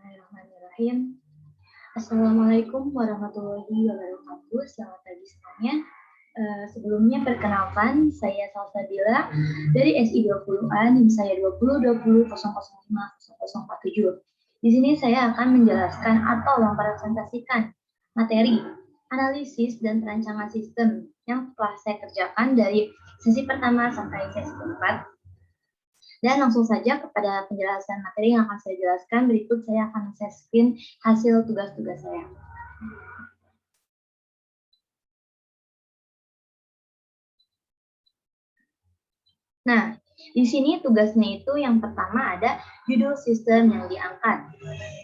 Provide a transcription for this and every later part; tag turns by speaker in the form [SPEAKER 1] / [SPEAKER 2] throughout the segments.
[SPEAKER 1] Bismillahirrahmanirrahim. Assalamualaikum warahmatullahi wabarakatuh. Selamat pagi semuanya. Sebelumnya perkenalkan, saya Salsabila dari SI20A, NIM saya 202000050047. Di sini saya akan menjelaskan atau mempresentasikan materi analisis dan perancangan sistem yang telah saya kerjakan dari sesi pertama sampai sesi keempat. Dan langsung saja kepada penjelasan materi yang akan saya jelaskan. Berikut saya akan share screen hasil tugas-tugas saya. Nah, di sini tugasnya itu yang pertama ada judul sistem yang diangkat.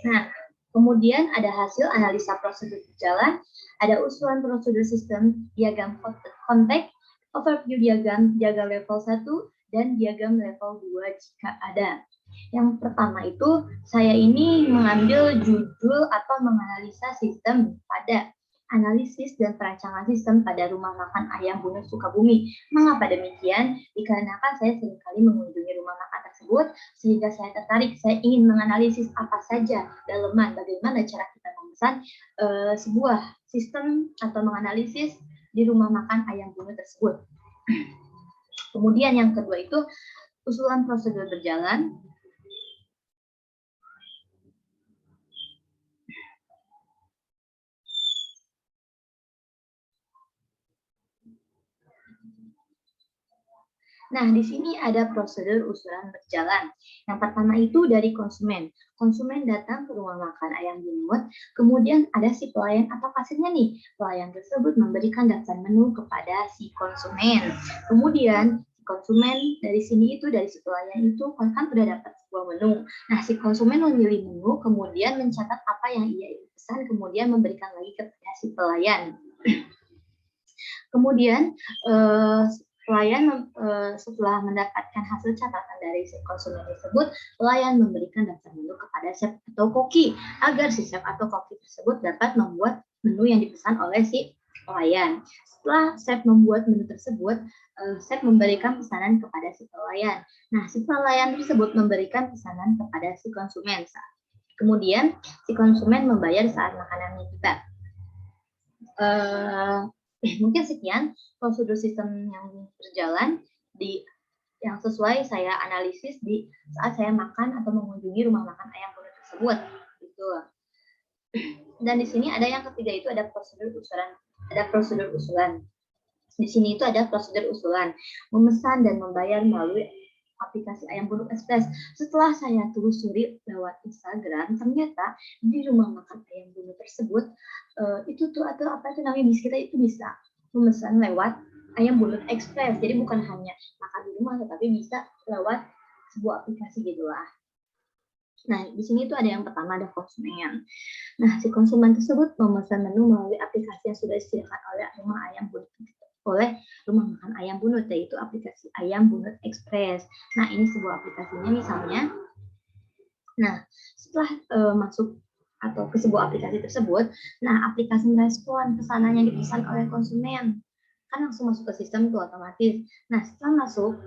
[SPEAKER 1] Nah, kemudian ada hasil analisa prosedur berjalan, ada usulan prosedur sistem, diagram konteks, overview diagram level 1, dan diagram level 2 jika ada. Yang pertama itu, saya ini mengambil judul atau menganalisa sistem pada analisis dan perancangan sistem pada rumah makan ayam Bunut Sukabumi. Mengapa demikian? Dikarenakan saya seringkali mengunjungi rumah makan tersebut, sehingga saya tertarik, saya ingin menganalisis apa saja daleman, bagaimana cara kita memesan sebuah sistem atau menganalisis di rumah makan ayam Bunut tersebut. Kemudian yang kedua itu usulan prosedur berjalan. Nah, di sini ada prosedur usulan berjalan. Yang pertama itu dari konsumen. Konsumen datang ke rumah makan ayam Bunut, kemudian ada si pelayan atau kasirnya nih. Pelayan tersebut memberikan daftar menu kepada si konsumen. Kemudian konsumen dari sini itu, dari si pelayan itu kan udah dapat sebuah menu. Nah, si konsumen memilih menu, kemudian mencatat apa yang ia pesan, kemudian memberikan lagi kepada si pelayan. Kemudian pelayan setelah mendapatkan hasil catatan dari si konsumen tersebut, pelayan memberikan daftar menu kepada chef atau koki agar si chef atau koki tersebut dapat membuat menu yang dipesan oleh si pelayan. Setelah chef membuat menu tersebut, chef memberikan pesanan kepada si pelayan. Nah, si pelayan tersebut memberikan pesanan kepada si konsumen. Kemudian si konsumen membayar saat makanannya tiba. Mungkin sekian prosedur sistem yang berjalan yang sesuai saya analisis di saat saya makan atau mengunjungi rumah makan ayam Bunut tersebut. Gitu. Dan di sini ada yang ketiga itu ada prosedur usulan. Ada prosedur usulan. Di sini itu ada prosedur usulan, memesan dan membayar melalui aplikasi Ayam Bunut Express. Setelah saya telusuri lewat Instagram, ternyata di rumah makan Ayam Bunut tersebut itu tuh atau apa itu namanya kita itu bisa memesan lewat Ayam Bunut Express. Jadi bukan hanya makan di rumah, tetapi bisa lewat sebuah aplikasi gitulah. Nah, di sini itu ada yang pertama ada konsumen. Nah, si konsumen tersebut memesan menu melalui aplikasi yang sudah disediakan oleh rumah makan ayam Bunut, yaitu aplikasi Ayam Bunut Express. Nah, ini sebuah aplikasinya misalnya. Nah, setelah masuk atau ke sebuah aplikasi tersebut, nah aplikasi merespon pesanan yang dipesan oleh konsumen, kan langsung masuk ke sistem itu otomatis. Nah, setelah masuk,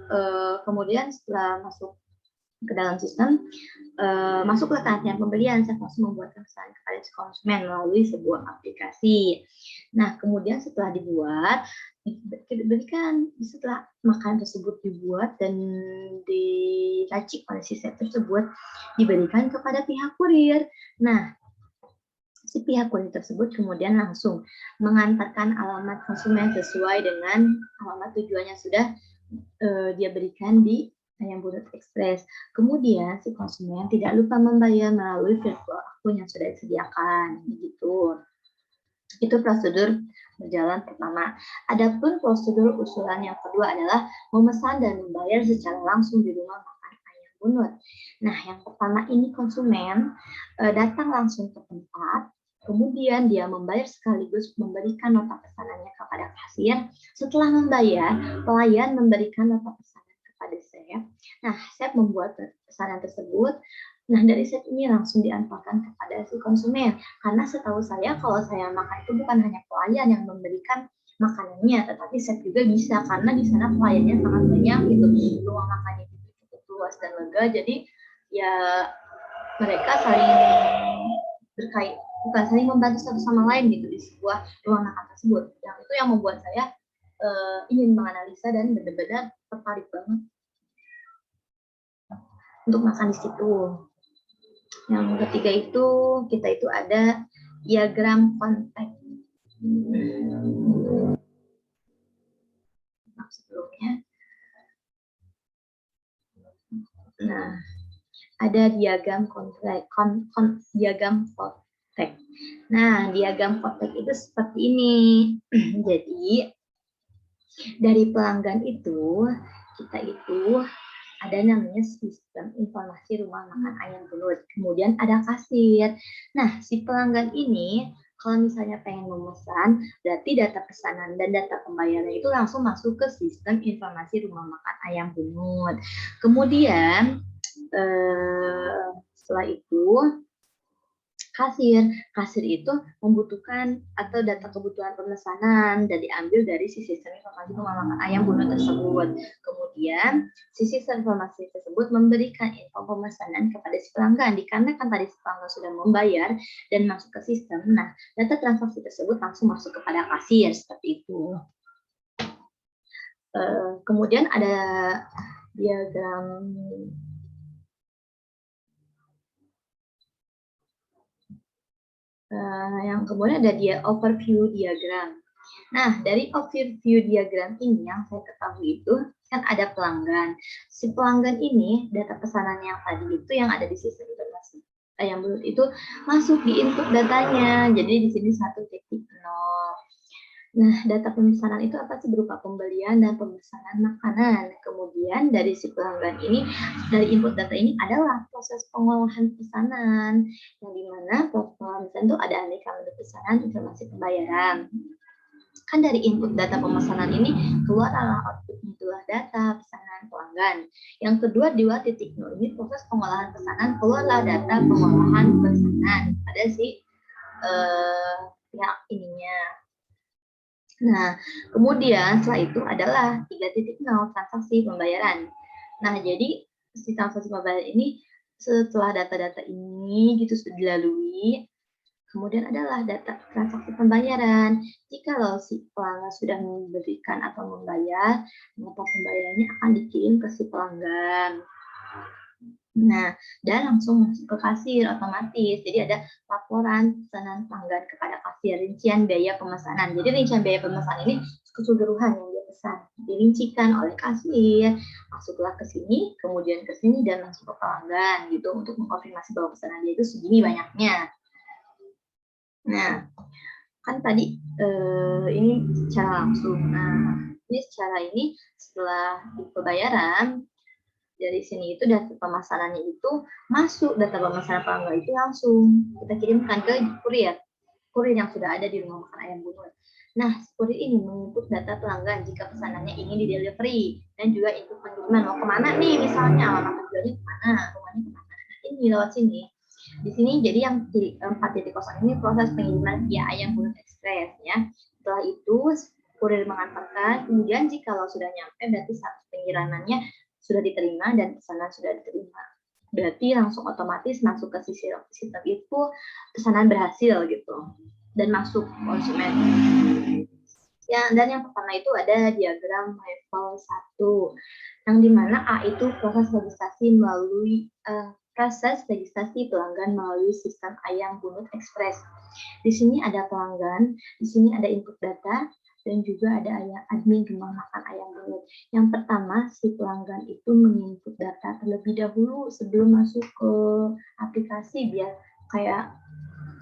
[SPEAKER 1] kemudian setelah masuk ke dalam sistem, masuklah saatnya pembelian, saya langsung membuat pesanan kepada si konsumen melalui sebuah aplikasi. Nah, kemudian setelah dibuat, diberikan setelah makanan tersebut dibuat dan diracik oleh si chef tersebut, diberikan kepada pihak kurir. Nah, si pihak kurir tersebut kemudian langsung mengantarkan alamat konsumen sesuai dengan alamat tujuan yang sudah dia berikan di Ayam Bunut Express. Kemudian si konsumen tidak lupa membayar melalui virtual akun yang sudah disediakan, gitu. Itu prosedur berjalan pertama. Adapun prosedur usulan yang kedua adalah memesan dan membayar secara langsung di rumah makan Ayam Bunut. Nah, yang pertama ini konsumen datang langsung ke tempat, kemudian dia membayar sekaligus memberikan nota pesanannya kepada kasir. Setelah membayar, pelayan memberikan nota pesanan kepada chef. Nah, chef membuat pesanan tersebut. Nah, dari chef ini langsung diantarkan kepada si konsumen. Karena setahu saya, kalau saya makan itu bukan hanya pelayan yang memberikan makanannya, tetapi chef juga bisa, karena di sana pelayannya sangat banyak gitu. Ruang makannya cukup luas dan lega, jadi ya mereka saling berkait, bukan saling membantu satu sama lain gitu di sebuah ruang makan tersebut. Yang itu yang membuat saya ingin menganalisa dan benar-benar tertarik banget untuk makan di situ. Yang ketiga itu kita itu ada diagram konteks. Sebelumnya, nah ada diagram konteks, diagram konteks. Nah, diagram konteks itu seperti ini. Jadi dari pelanggan itu kita itu ada namanya sistem informasi rumah makan ayam Bulut. Kemudian ada kasir. Nah, si pelanggan ini kalau misalnya pengen memesan, berarti data pesanan dan data pembayaran itu langsung masuk ke sistem informasi rumah makan ayam Bulut. Kemudian setelah itu kasir itu membutuhkan atau data kebutuhan pemesanan dan diambil dari si sistem informasi rumah makan ayam Bulut tersebut. Kemudian si sistem informasi tersebut memberikan info pemesanan kepada si pelanggan, dikarenakan tadi si pelanggan sudah membayar dan masuk ke sistem. Nah, data transaksi tersebut langsung masuk kepada kasir seperti itu. Kemudian ada diagram yang kemudian ada dia overview diagram. Nah, dari overview diagram ini yang saya ketahui itu kan ada pelanggan. Si pelanggan ini data pesanan yang tadi itu yang ada di sistem informasi ayam Bulut itu masuk di input datanya. Jadi di sini 1.0. Nah, data pemesanan itu apa sih? Berupa pembelian dan pemesanan makanan. Kemudian dari si pelanggan ini, dari input data ini adalah proses pengolahan pesanan, yang dimana proses pengolahan pesanan itu ada aneka menu pesanan, informasi pembayaran. Kan dari input data pemesanan ini keluar adalah outputnya itulah data pesanan pelanggan. Yang kedua di 2.0 ini proses pengolahan pesanan, keluarlah data pengolahan pesanan pada si pihak ininya. Nah, kemudian setelah itu adalah 3.0 transaksi pembayaran. Nah, jadi si transaksi pembayaran ini setelah data-data ini gitu sudah dilalui, kemudian adalah data transaksi pembayaran. Jika si pelanggan sudah memberikan atau membayar, maka pembayarannya akan dikirim ke si pelanggan. Nah, dan langsung masuk ke kasir otomatis. Jadi ada laporan pesanan pelanggan kepada kasir, rincian biaya pemesanan. Jadi rincian biaya pemesanan ini keseluruhan yang dia pesan dirincikan oleh kasir, masuklah ke sini, kemudian ke sini dan langsung ke pelanggan gitu untuk mengkonfirmasi bahwa pesanan dia itu segini banyaknya. Nah, kan tadi ini secara langsung. Nah, ini secara ini setelah pembayaran dari sini itu data pemesanannya itu masuk, data pemesanan pelanggan itu langsung kita kirimkan ke kurir yang sudah ada di rumah makan ayam Bulut. Nah, kurir ini menginput data pelanggan jika pesanannya ingin di-delivery dan juga input pengiriman mau kemana nih, misalnya alamat tujuannya kemana, rumahnya kemana. Nah, ini lewat sini. Di sini jadi yang 4.0 ini proses pengiriman via ayam Bulut Express ya. Setelah itu kurir mengantarkan, kemudian jika sudah nyampe berarti status pengirimannya sudah diterima dan pesanan sudah diterima. Berarti langsung otomatis masuk ke sistem itu pesanan berhasil gitu dan masuk konsumen. Ya, dan yang pertama itu ada diagram level 1 yang dimana A itu proses registrasi melalui pelanggan melalui sistem ayam Bulut Express. Di sini ada pelanggan, di sini ada input data, dan juga ada admin rumah makan ayam Bulut. Yang pertama, si pelanggan itu menginput data terlebih dahulu sebelum masuk ke aplikasi, biar kayak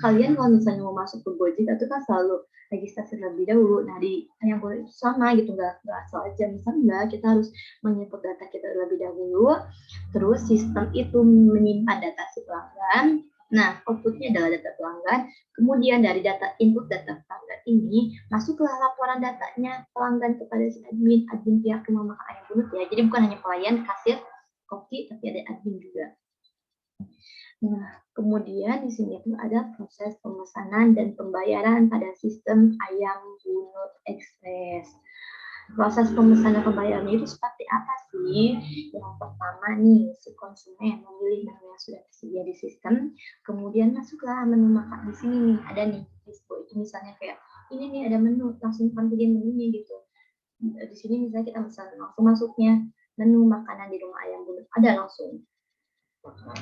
[SPEAKER 1] kalian kalau misalnya mau masuk ke Gojek itu kan selalu registrasi terlebih dahulu. Nah, di ayam Bulut itu sama gitu, nggak asal aja. Misalnya kita harus menginput data kita terlebih dahulu, terus sistem itu menyimpan data si pelanggan. Nah, outputnya adalah data pelanggan. Kemudian dari data input data pelanggan ini, masuklah laporan datanya pelanggan kepada si admin pihak rumah makan ayam Bulut ya. Jadi bukan hanya pelayan, kasir, koki, tapi ada admin juga. Nah, kemudian di sini itu ada proses pemesanan dan pembayaran pada sistem ayam Bulut Express. Proses pemesanan pembayaran itu seperti apa sih? Yang pertama nih, si konsumen memilih menu yang sudah tersedia di sistem, kemudian masuklah menu makan di sini nih, ada nih dispo itu misalnya kayak ini nih ada menu, langsung tampilin menunya gitu. Di sini misalnya kita pesan langsung masuknya menu makanan di rumah ayam bulat ada langsung.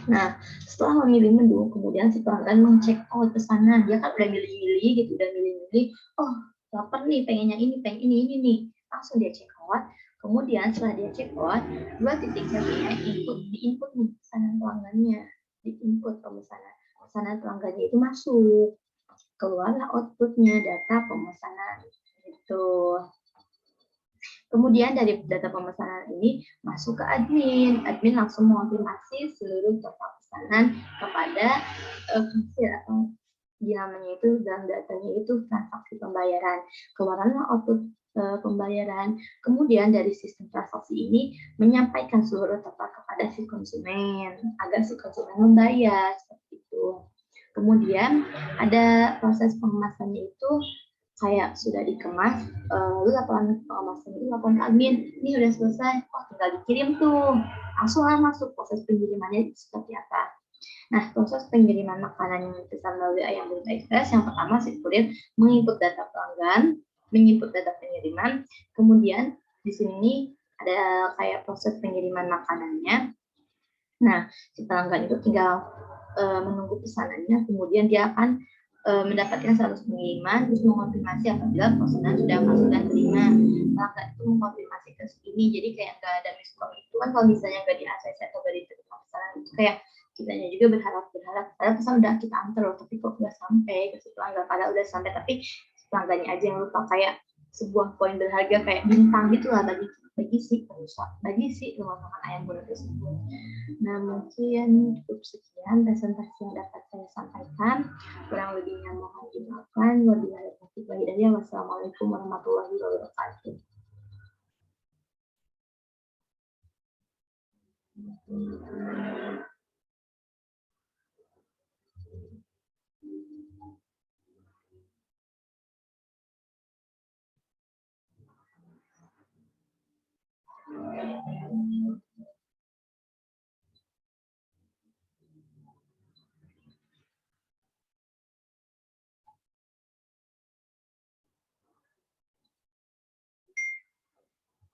[SPEAKER 1] Nah, setelah memilih menu, kemudian si pelanggan mengcek out pesanan. Dia kan udah milih-milih gitu, udah milih-milih. Oh, lapar nih, pengennya ini, pengen ini nih. Langsung dia check out. Kemudian setelah dia check out, dua titik satunya diinput nih pesanan pelanggannya, diinput pesanan pelanggannya itu masuk. Keluarlah outputnya data pemesanan gitu. Kemudian dari data pemesanan ini masuk ke admin. Admin langsung mengonfirmasi seluruh total pesanan kepada kasir atau namanya itu dalam datanya itu transaksi pembayaran. Keluaranlah output pembayaran. Kemudian dari sistem transaksi ini menyampaikan seluruh total kepada si konsumen agar si konsumen membayar seperti itu. Kemudian ada proses pengemasannya itu kayak sudah dikemas, lu laporan pengemasan itu laporan ke admin, ini udah selesai, oh tinggal dikirim tuh, langsung lah masuk proses pengirimannya seperti apa. Nah, proses pengiriman makanan yang dipesan melalui Ayam Bunda Express, yang pertama si kurir menginput data pelanggan, menginput data pengiriman, kemudian di sini ada kayak proses pengiriman makanannya. Nah, si pelanggan itu tinggal menunggu pesanannya, kemudian dia akan mendapatkan status pengiriman, terus mengonfirmasi apabila pesanan sudah masuk dan terima. Pelanggan itu mengkonfirmasi ke ini, jadi kayak nggak ada miskom itu kan kalau misalnya nggak di ACC atau nggak diterima pesanan itu kayak kitanya juga berharap padahal pesan udah kita antar loh, tapi kok nggak sampai ke si pelanggan, padahal udah sampai tapi pelanggannya aja yang lupa, kayak sebuah poin berharga kayak bintang gitulah bagi si rumah makan ayam bulat tersebut. Nah, mungkin cukup sekian presentasi yang dapat saya sampaikan. Kurang lebihnya mohon dimaafkan. Wabillahi taufiq wal hidayah. Wassalamualaikum warahmatullahi wabarakatuh.